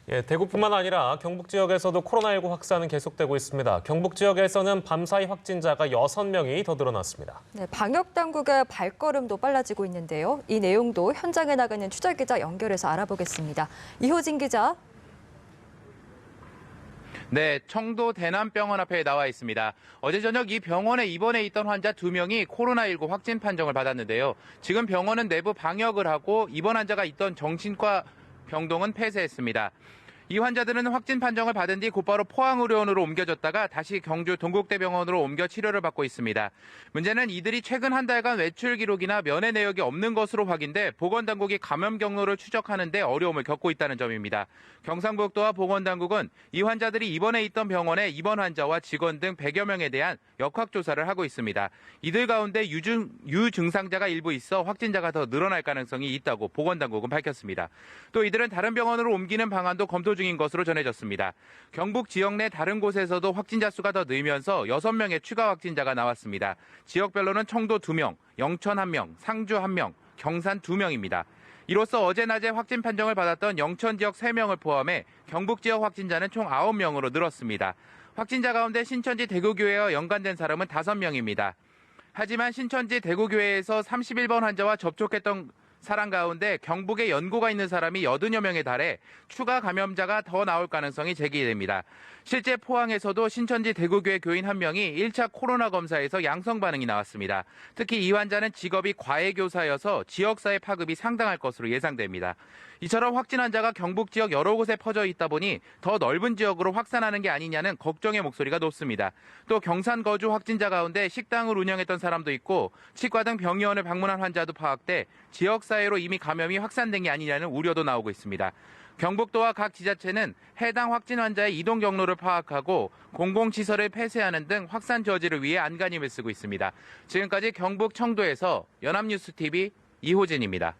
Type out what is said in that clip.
대구뿐만 아니라 경북 지역에서도 코로나19 확산은 계속되고 있습니다. 경북 지역에서는 밤사이 확진자가 6명이 더 늘어났습니다. 네, 방역 당국의 발걸음도 빨라지고 있는데요. 이 내용도 현장에 나가는 취재기자 연결해서 알아보겠습니다. 이호진 기자. 네, 청도 대남병원 앞에 나와 있습니다. 어제 저녁 이 병원에 입원해 있던 환자 2명이 코로나19 확진 판정을 받았는데요. 지금 병원은 내부 방역을 하고 입원 환자가 있던 정신과 병동은 폐쇄했습니다. 이 환자들은 확진 판정을 받은 뒤 곧바로 포항의료원으로 옮겨졌다가 다시 경주 동국대병원으로 옮겨 치료를 받고 있습니다. 문제는 이들이 최근 한 달간 외출 기록이나 면회 내역이 없는 것으로 확인돼 보건당국이 감염 경로를 추적하는 데 어려움을 겪고 있다는 점입니다. 경상북도와 보건당국은 이 환자들이 입원해 있던 병원의 입원 환자와 직원 등 100여 명에 대한 역학조사를 하고 있습니다. 이들 가운데 유증상자가 일부 있어 확진자가 더 늘어날 가능성이 있다고 보건당국은 밝혔습니다. 또 이들은 다른 병원으로 옮기는 방안도 검토 중인 것으로 전해졌습니다. 경북 지역 내 다른 곳에서도 확진자 수가 더 늘면서 6명의 추가 확진자가 나왔습니다. 지역별로는 청도 2명, 영천 1명, 상주 1명, 경산 2명입니다. 이로써 어제 낮에 확진 판정을 받았던 영천 지역 3명을 포함해 경북 지역 확진자는 총 9명으로 늘었습니다. 확진자 가운데 신천지 대구교회와 연관된 사람은 5명입니다. 하지만 신천지 대구교회에서 31번 환자와 접촉했던 사람 가운데 경북에 연고가 있는 사람이 80여 명에 달해 추가 감염자가 더 나올 가능성이 제기됩니다. 실제 포항에서도 신천지 대구교회 교인 1명이 1차 코로나 검사에서 양성 반응이 나왔습니다. 특히 이 환자는 직업이 과외교사여서 지역사회 파급이 상당할 것으로 예상됩니다. 이처럼 확진 환자가 경북 지역 여러 곳에 퍼져 있다 보니 더 넓은 지역으로 확산하는 게 아니냐는 걱정의 목소리가 높습니다. 또 경산 거주 확진자 가운데 식당을 운영했던 사람도 있고 치과 등 병의원을 방문한 환자도 파악돼 지역사회로 이미 감염이 확산된 게 아니냐는 우려도 나오고 있습니다. 경북도와 각 지자체는 해당 확진 환자의 이동 경로를 파악하고 공공시설을 폐쇄하는 등 확산 저지를 위해 안간힘을 쓰고 있습니다. 지금까지 경북 청도에서 연합뉴스TV 이호진입니다.